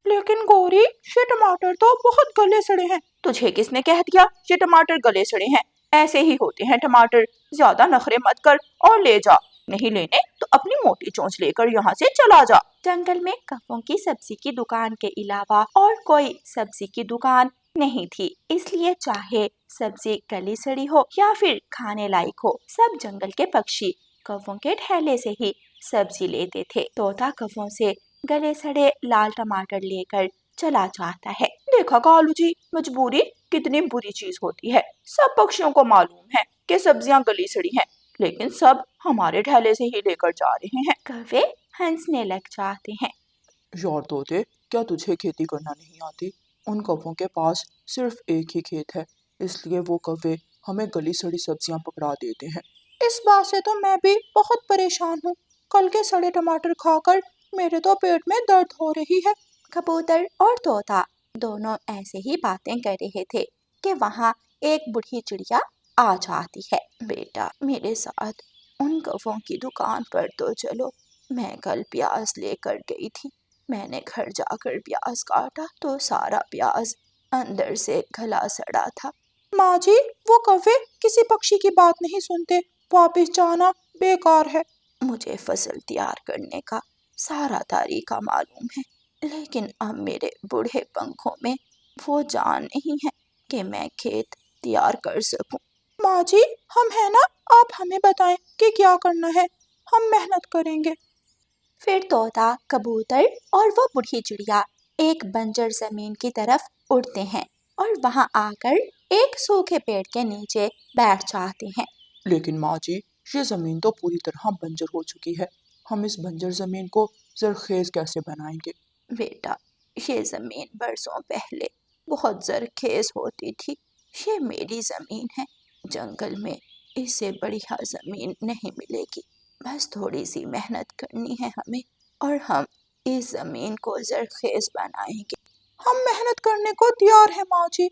लेकिन गौरी, ये टमाटर तो बहुत गले सड़े हैं। तुझे किसने कह दिया ये टमाटर गले सड़े हैं? ऐसे ही होते हैं टमाटर। ज्यादा नखरे मत कर और ले जा। नहीं लेने तो अपनी मोटी चोंच लेकर यहाँ से चला जा। जंगल में कौवों की सब्जी की दुकान के अलावा और कोई सब्जी की दुकान नहीं थी, इसलिए चाहे सब्जी गली सड़ी हो या फिर खाने लायक हो, सब जंगल के पक्षी कौवों के ठेले से ही सब्जी लेते थे। तोता कौवों से गले सड़े लाल टमाटर लेकर चला जाता है। देखा कालू जी, मजबूरी कितनी बुरी चीज होती है। सब पक्षियों को मालूम है कि सब्जियां गली सड़ी हैं, लेकिन सब हमारे ठेले से ही लेकर जा रहे हैं। कौवे हंसने लग जाते हैं। यार तोते, क्या तुझे खेती करना नहीं आती? उन कौवों के पास सिर्फ एक ही खेत है, इसलिए वो कौवे हमें गली सड़ी सब्जियां पकड़ा देते हैं। इस बात से तो मैं भी बहुत परेशान हूँ। कल के सड़े टमाटर खाकर मेरे तो पेट में दर्द हो रही है। कबूतर और तोता दोनों ऐसे ही बातें कर रहे थे कि वहाँ एक बूढ़ी चिड़िया आ जाती है। बेटा, मेरे साथ उन कौवों की दुकान पर तो चलो। मैं कल प्याज लेकर गई थी। मैंने घर जाकर प्याज काटा तो सारा प्याज अंदर से गला सड़ा था। माँ जी, वो कौवे किसी पक्षी की बात नहीं सुनते। वापस जाना बेकार है। मुझे फसल तैयार करने का सारा तरीका मालूम है, लेकिन अब मेरे बूढ़े पंखों में वो जान नहीं है कि मैं खेत तैयार कर सकूं। माँ जी, हम है ना, आप हमें बताएं कि क्या करना है, हम मेहनत करेंगे। फिर तोता, कबूतर और वो बूढ़ी चिड़िया एक बंजर जमीन की तरफ उड़ते हैं और वहां आकर एक सूखे पेड़ के नीचे बैठ जाते हैं। लेकिन माँ जी, ये जमीन तो पूरी तरह बंजर हो चुकी है। हम इस बंजर जमीन को जरखेज कैसे बनाएंगे? बेटा, ये जमीन बरसों पहले बहुत जरखेज होती थी। ये मेरी जमीन है। जंगल में इससे बढ़िया जमीन नहीं मिलेगी। बस थोड़ी सी मेहनत करनी है हमें और हम इस जमीन को जरखेज बनाएंगे। हम मेहनत करने को तैयार है माँ जी।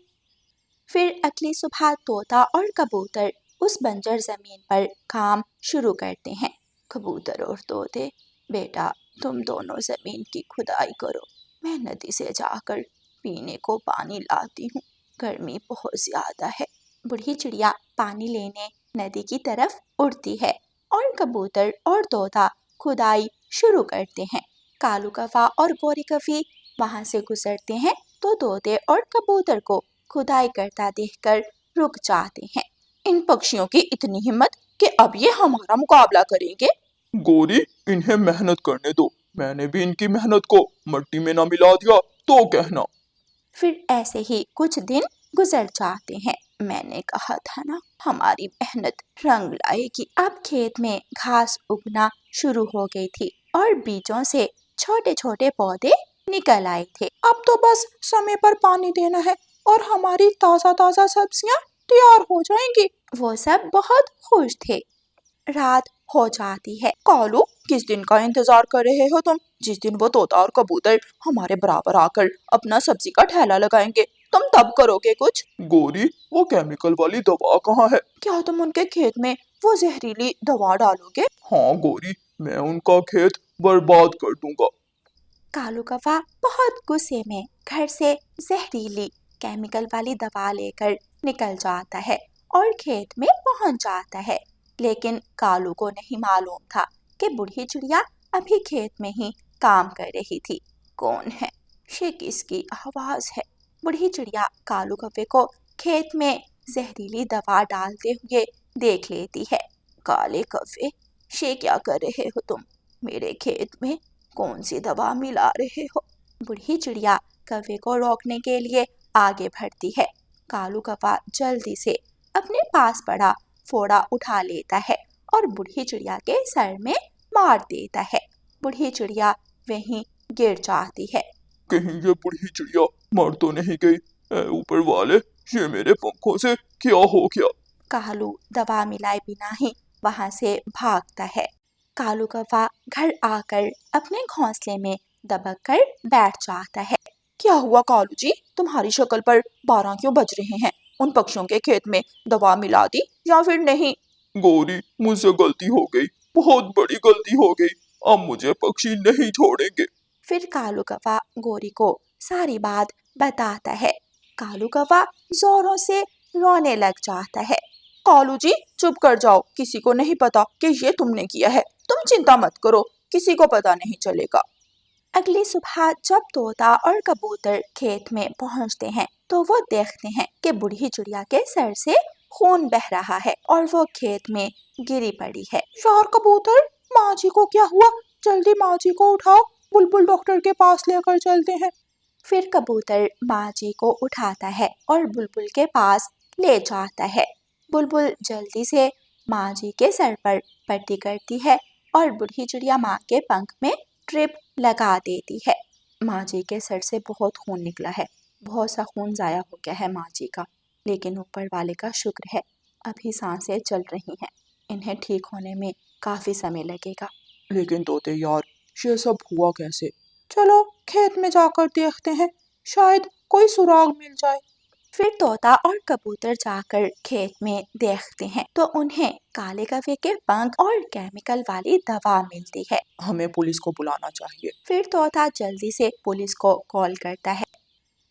फिर अगली सुबह तोता और कबूतर उस बंजर जमीन पर काम शुरू करते हैं। कबूतर और तोते, बेटा तुम दोनों जमीन की खुदाई करो। मैं नदी से जाकर पीने को पानी लाती हूँ। गर्मी बहुत ज्यादा है। बूढ़ी चिड़िया पानी लेने नदी की तरफ उड़ती है और कबूतर और तोता खुदाई शुरू करते हैं। कालू कौवा और गोरी कौवी वहां से गुजरते हैं तो तोते और कबूतर को खुदाई करता देखकर रुक जाते हैं। इन पक्षियों की इतनी हिम्मत कि अब ये हमारा मुकाबला करेंगे। गोरी, इन्हें मेहनत करने दो। मैंने भी इनकी मेहनत को मट्टी में ना मिला दिया तो कहना। फिर ऐसे ही कुछ दिन गुजर जाते हैं। मैंने कहा था ना, हमारी मेहनत रंग लाएगी। अब खेत में घास उगना शुरू हो गई थी और बीजों से छोटे छोटे पौधे निकल आए थे। अब तो बस समय पर पानी देना है और हमारी ताजा ताजा सब्जियां तैयार हो जाएंगी। वो सब बहुत खुश थे। रात हो जाती है। कालू, किस दिन का इंतजार कर रहे हो तुम? जिस दिन वो तोता और कबूतर हमारे बराबर आकर अपना सब्जी का ठेला लगाएंगे, तुम तब करोगे कुछ। गोरी, वो केमिकल वाली दवा कहाँ है? क्या तुम उनके खेत में वो जहरीली दवा डालोगे? हाँ गोरी, मैं उनका खेत बर्बाद कर दूंगा। कालू कौवा बहुत गुस्से में घर से जहरीली केमिकल वाली दवा लेकर निकल जाता है और खेत में पहुंच जाता है। लेकिन कालू को नहीं मालूम था कि बूढ़ी चिड़िया अभी खेत में ही काम कर रही थी। कौन है ये? किसकी आवाज है? बूढ़ी चिड़िया कालू कौवे को खेत में जहरीली दवा डालते हुए देख लेती है। काले कौवे, ये क्या कर रहे हो तुम? मेरे खेत में कौन सी दवा मिला रहे हो? बूढ़ी चिड़िया कौवे को रोकने के लिए आगे बढ़ती है। कालू कौवा जल्दी से अपने पास पड़ा फोड़ा उठा लेता है और बूढ़ी चिड़िया के सर में मार देता है। बूढ़ी चिड़िया वहीं गिर जाती है। कहीं ये बूढ़ी चिड़िया मर तो नहीं गई? ऊपर वाले, ये मेरे पंखों से क्या हो गया? कालू दवा मिलाए बिना ही वहां से भागता है। कालू कौवा घर आकर अपने घोंसले में दबक कर बैठ जाता है। क्या हुआ कालू जी, तुम्हारी शक्ल पर 12 क्यों बज रहे हैं? उन पक्षियों के खेत में दवा मिला दी या फिर नहीं? गोरी, मुझसे गलती हो गई, बहुत बड़ी गलती हो गई। अब मुझे पक्षी नहीं छोड़ेंगे। फिर कालू कौवा गोरी को सारी बात बताता है। कालू कौवा जोरों से रोने लग जाता है। कालू जी चुप कर जाओ, किसी को नहीं पता कि ये तुमने किया है। तुम चिंता मत करो, किसी को पता नहीं चलेगा। अगली सुबह जब तोता और कबूतर खेत में पहुंचते हैं तो वो देखते हैं कि बूढ़ी चिड़िया के सर से खून बह रहा है और वो खेत में गिरी पड़ी है। यार कबूतर, माँ जी को क्या हुआ? जल्दी माँ जी को उठाओ, बुलबुल डॉक्टर के पास लेकर चलते हैं। फिर कबूतर माँ जी को उठाता है और बुलबुल के पास ले जाता है। बुलबुल जल्दी से माँ जी के सर पर पट्टी करती है और बूढ़ी चिड़िया माँ के पंख में ट्रिप लगा देती है। माँ जी के सर से बहुत खून निकला है, बहुत सा खून जाया हो गया है माँ जी का, लेकिन ऊपर वाले का शुक्र है अभी सांसें चल रही हैं। इन्हें ठीक होने में काफी समय लगेगा। लेकिन तोते यार, ये सब हुआ कैसे? चलो खेत में जाकर देखते हैं, शायद कोई सुराग मिल जाए। फिर तोता और कबूतर जाकर खेत में देखते हैं तो उन्हें काले कौवे के पंख और केमिकल वाली दवा मिलती है। हमें पुलिस को बुलाना चाहिए। फिर तोता जल्दी से पुलिस को कॉल करता है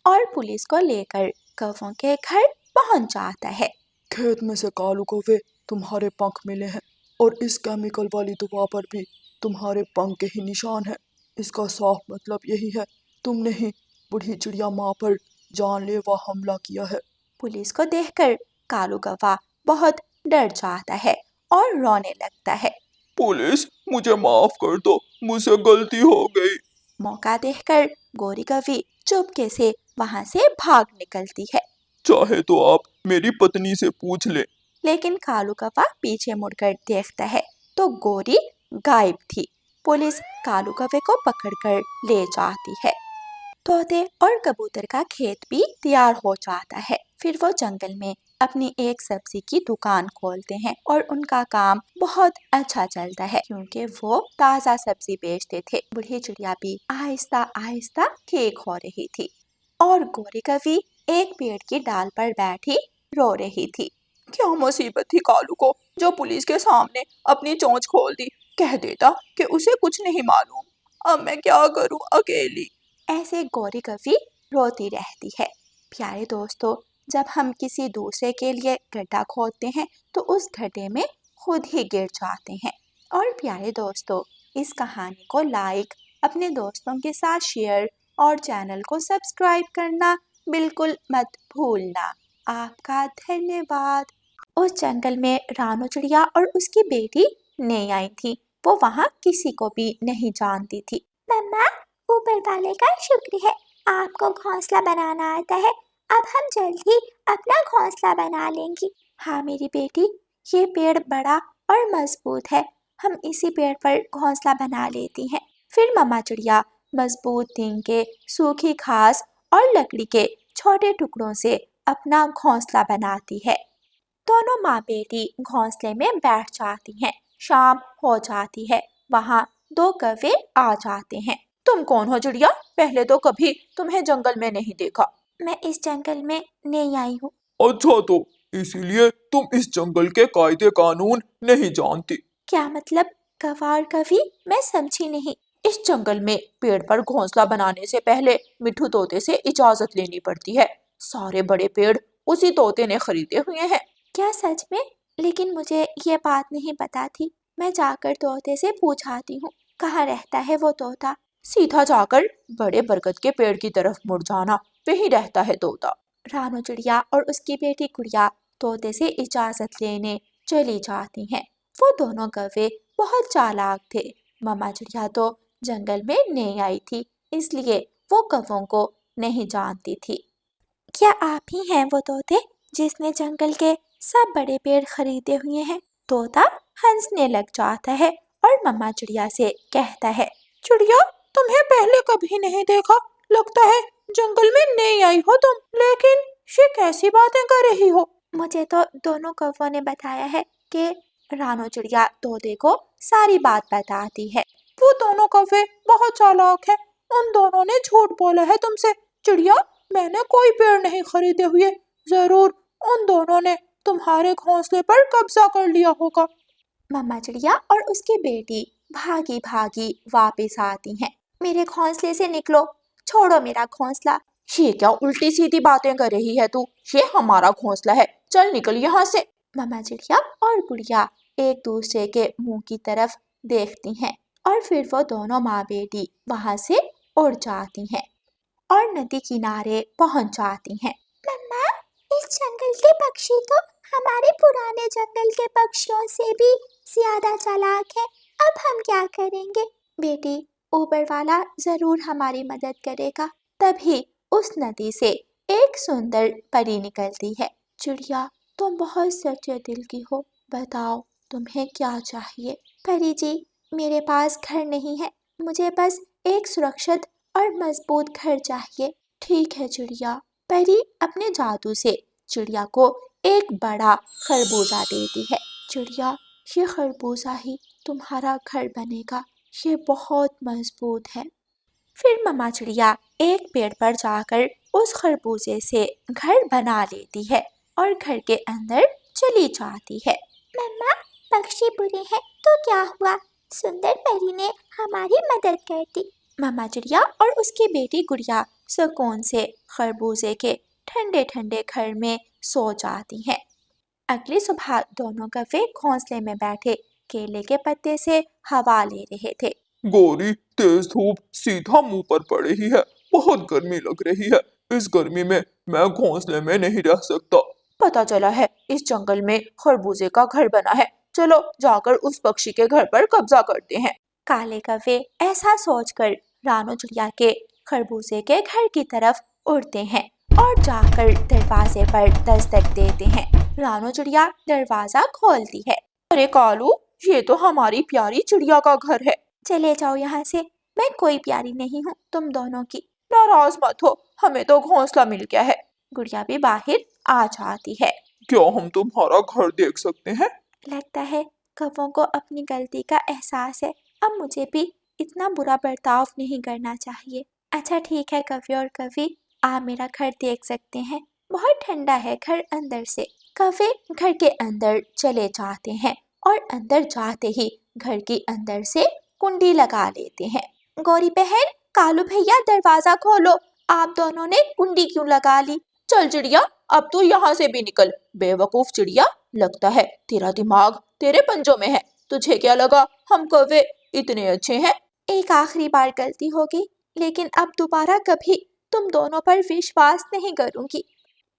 और पुलिस को लेकर कौवों के घर पहुंच जाता है। खेत में से कालू कौवे तुम्हारे पंख मिले हैं और इस केमिकल वाली दवा पर भी तुम्हारे पंख के ही निशान हैं। इसका साफ मतलब यही है, तुमने ही बूढ़ी चिड़िया माँ पर जानलेवा हमला किया है। पुलिस को देखकर कालू कौवा बहुत डर जाता है और रोने लगता है। पुलिस, मुझे माफ कर दो, मुझसे गलती हो गई। मौका देखकर गोरी कौवी चुपके से वहां से भाग निकलती है। चाहे तो आप मेरी पत्नी से पूछ ले। लेकिन कालू कौवा पीछे मुड़कर देखता है तो गोरी गायब थी। पुलिस कालू कौवे को पकड़कर ले जाती है। तोते और कबूतर का खेत भी तैयार हो जाता है। फिर वो जंगल में अपनी एक सब्जी की दुकान खोलते हैं और उनका काम बहुत अच्छा चलता है क्योंकि वो ताज़ा सब्जी बेचते थे। बूढ़ी चिड़िया भी आहिस्ता आहिस्ता ठीक हो रही थी और गोरी कौवी एक पेड़ की डाल पर बैठी रो रही थी। क्या मुसीबत थी कालू को, जो पुलिस के सामने अपनी चोंच खोल दी। कह देता कि उसे कुछ नहीं मालूम। अब मैं क्या करूं अकेली। ऐसे गोरी कौवी रोती रहती है। प्यारे दोस्तों, जब हम किसी दूसरे के लिए गड्ढा खोदते हैं तो उस गड्ढे में खुद ही गिर जाते हैं। और प्यारे दोस्तों, इस कहानी को लाइक, अपने दोस्तों के साथ शेयर और चैनल को सब्सक्राइब करना बिल्कुल मत भूलना। आपका धन्यवाद। उस जंगल में रानू चिड़िया और उसकी बेटी नई आई थी। वो वहाँ किसी को भी नहीं जानती थी। मम्मा, ऊपर वाले का शुक्र है, आपको घोंसला बनाना आता है। अब हम जल्द ही अपना घोंसला बना लेंगी। हाँ मेरी बेटी, ये पेड़ बड़ा और मजबूत है, हम इसी पेड़ पर घोंसला बना लेती हैं। फिर मम्मा चिड़िया मजबूत टीन के, सूखी घास और लकड़ी के छोटे टुकड़ों से अपना घोंसला बनाती है। दोनों माँ बेटी घोंसले में बैठ जाती हैं। शाम हो जाती है, वहाँ दो कौवे आ जाते हैं। तुम कौन हो चिड़िया? पहले तो कभी तुम्हें जंगल में नहीं देखा। मैं इस जंगल में नई आई हूँ। अच्छा, तो इसीलिए तुम इस जंगल के कायदे कानून नहीं जानती। क्या मतलब कौवा और कौवी? मैं समझी नहीं। इस जंगल में पेड़ पर घोंसला बनाने से पहले मिठू तोते से इजाजत लेनी पड़ती है। सारे बड़े पेड़ उसी तोते ने खरीदे हुए हैं। क्या सच में? लेकिन मुझे ये बात नहीं पता थी। मैं जाकर तोते से पूछ आती हूँ, कहाँ रहता है वो तोता? सीधा जाकर बड़े बरगद के पेड़ की तरफ मुड़ जाना, वहीं रहता है तोता। रानू चिड़िया और उसकी बेटी गुड़िया तोते से इजाजत लेने चली जाती हैं। वो दोनों कौवे बहुत चालाक थे। मम्मा चिड़िया तो जंगल में नई आई थी, इसलिए वो कौवों को नहीं जानती थी। क्या आप ही हैं वो तोते जिसने जंगल के सब बड़े पेड़ खरीदे हुए हैं? तोता हंसने लग जाता है और मम्मा चिड़िया से कहता है, चिड़िया, तुम्हें पहले कभी नहीं देखा, लगता है जंगल में नई आई हो तुम। लेकिन ये कैसी बातें कर रही हो? मुझे तो दोनों कौवों ने बताया है कि रानू चिड़िया तोते को सारी बात बताती है। वो दोनों कौवे बहुत चालाक है, उन दोनों ने झूठ बोला है तुमसे। चिड़िया, मैंने कोई पेड़ नहीं खरीदे हुए, जरूर उन दोनों ने तुम्हारे घोंसले पर कब्जा कर लिया होगा। मम्मा चिड़िया और उसकी बेटी भागी भागी वापस आती हैं। मेरे घोंसले से निकलो, छोड़ो मेरा घोंसला। ये क्या उल्टी सीधी बातें कर रही है तू? ये हमारा घोंसला है, चल निकल यहाँ से। मम्मा चिड़िया और गुड़िया एक दूसरे के मुंह की तरफ देखती हैं और फिर वो दोनों माँ बेटी वहां से उड़ जाती हैं और नदी किनारे पहुंच जाती हैं। मम्मा, इस जंगल के पक्षी तो हमारे पुराने जंगल के पक्षियों से भी ज्यादा चालाक है। अब हम क्या करेंगे? बेटी, ऊपर वाला जरूर हमारी मदद करेगा। तभी उस नदी से एक सुंदर परी निकलती है। चिड़िया, तुम बहुत सच्चे दिल की हो, बताओ तुम्हें क्या चाहिए? परी जी, मेरे पास घर नहीं है, मुझे बस एक सुरक्षित और मजबूत घर चाहिए। ठीक है चिड़िया। परी अपने जादू से चिड़िया को एक बड़ा खरबूजा देती है। चिड़िया, ये खरबूजा ही तुम्हारा घर बनेगा, ये बहुत मजबूत है। फिर मम्मा चिड़िया एक पेड़ पर जाकर उस खरबूजे से घर बना लेती है और घर के अंदर चली जाती है। मम्मा, पक्षी बुरे हैं तो क्या हुआ? सुंदर परी ने हमारी मदद कर दी। मम्मा चिड़िया और उसकी बेटी गुड़िया सुकून से खरबूजे के ठंडे ठंडे घर में सो जाती हैं। अगली सुबह दोनों कौवे घोंसले में बैठे केले के पत्ते से हवा ले रहे थे। गौरी, तेज धूप सीधा मुंह पर पड़ रही है, बहुत गर्मी लग रही है। इस गर्मी में मैं घोंसले में नहीं रह सकता। पता चला है इस जंगल में खरबूजे का घर बना है, चलो जाकर उस पक्षी के घर पर कब्जा करते हैं। काले कौवे ऐसा सोचकर रानो चिड़िया के खरबूजे के घर की तरफ उड़ते हैं और जाकर दरवाजे पर दस्तक देते हैं। रानो चिड़िया दरवाजा खोलती है। अरे कालू, ये तो हमारी प्यारी चिड़िया का घर है। चले जाओ यहाँ से, मैं कोई प्यारी नहीं हूँ तुम दोनों की। नाराज मत हो, हमें तो घोंसला मिल गया है। गुड़िया भी बाहर आ जाती है। क्या हम तुम्हारा घर देख सकते हैं? लगता है कौवों को अपनी गलती का एहसास है। अब मुझे भी इतना बुरा बर्ताव नहीं करना चाहिए। अच्छा ठीक है कवि और कवि, आप मेरा घर देख सकते हैं, बहुत ठंडा है घर अंदर से। कौवे घर के अंदर चले जाते हैं और अंदर जाते ही घर के अंदर से कुंडी लगा लेते हैं। गौरी बहन, कालू भैया दरवाजा खोलो, आप दोनों ने कुंडी क्यों लगा ली? चल चिड़िया, अब तू यहाँ से भी निकल। बेवकूफ चिड़िया, लगता है तेरा दिमाग तेरे पंजों में है। तुझे क्या लगा हम कौवे इतने अच्छे हैं? एक आखिरी बार गलती होगी, लेकिन अब दोबारा कभी तुम दोनों पर विश्वास नहीं करूंगी।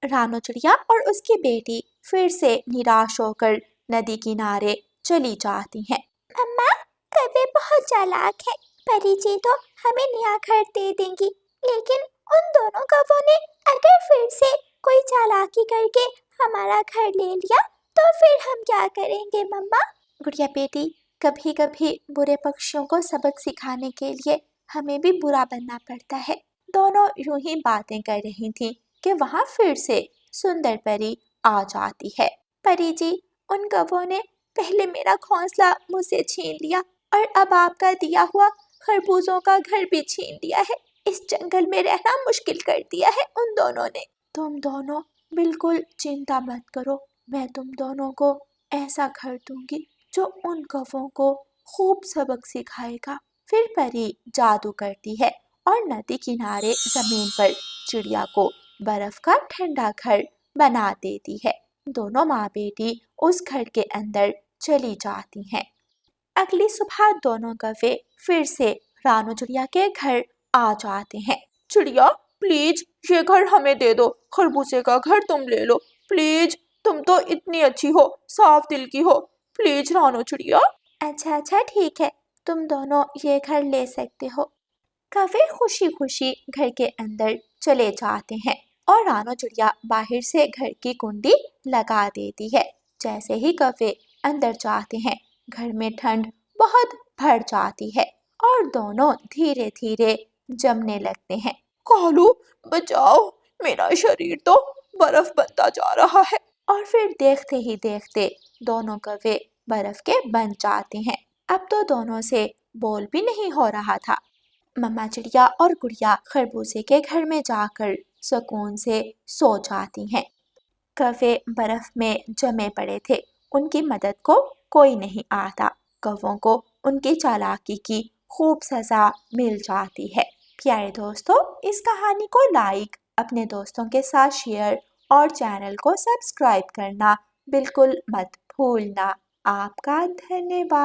रानो चिड़िया और उसकी बेटी फिर से निराश होकर नदी किनारे चली जाती हैं। अम्मा, कौवे बहुत चालाक है, परी जी तो हमें नया घर दे देंगी, लेकिन उन दोनों कौवों ने अगर फिर से कोई चालाकी करके हमारा घर ले लिया तो फिर हम क्या करेंगे मम्मा? गुड़िया बेटी, कभी कभी बुरे पक्षियों को सबक सिखाने के लिए हमें भी बुरा बनना पड़ता है। दोनों यूं ही बातें कर रही थीं कि वहां फिर से सुंदर परी आ जाती है। परी जी, उन कौवों ने पहले मेरा घोंसला मुझसे छीन लिया और अब आपका दिया हुआ खरबूजों का घर भी छीन लिया है। इस जंगल में रहना मुश्किल कर दिया है उन दोनों ने। तुम दोनों बिल्कुल चिंता मत करो, मैं तुम दोनों को ऐसा घर दूंगी जो उन कौवों को खूब सबक सिखाएगा। फिर परी जादू करती है और नदी किनारे जमीन पर चिड़िया को बर्फ का ठंडा घर बना देती है। दोनों माँ बेटी उस घर के अंदर चली जाती हैं। अगली सुबह दोनों कौवे फिर से रानो चिड़िया के घर आ जाते हैं। चिड़िया प्लीज, ये घर हमें दे दो, खरबूजे का घर तुम ले लो प्लीज, तुम तो इतनी अच्छी हो, साफ दिल की हो, प्लीज रानो चिड़िया। अच्छा ठीक है, तुम दोनों ये घर ले सकते हो। कौवे खुशी खुशी घर के अंदर चले जाते हैं और रानो चिड़िया बाहर से घर की कुंडी लगा देती है। जैसे ही कौवे अंदर जाते हैं, घर में ठंड बहुत बढ़ जाती है और दोनों धीरे धीरे जमने लगते हैं। कालू बचाओ, मेरा शरीर तो बर्फ बनता जा रहा है। और फिर देखते ही देखते दोनों कौवे बर्फ के बन जाते हैं। अब तो दोनों से बोल भी नहीं हो रहा था। मम्मा चिड़िया और गुड़िया खरबूजे के घर में जाकर सुकून से सो जाती हैं। कौवे बर्फ में जमे पड़े थे, उनकी मदद को कोई नहीं आता। कौवों को उनकी चालाकी की खूब सजा मिल जाती है। प्यारे दोस्तों, इस कहानी को लाइक, अपने दोस्तों के साथ शेयर और चैनल को सब्सक्राइब करना बिल्कुल मत भूलना। आपका धन्यवाद।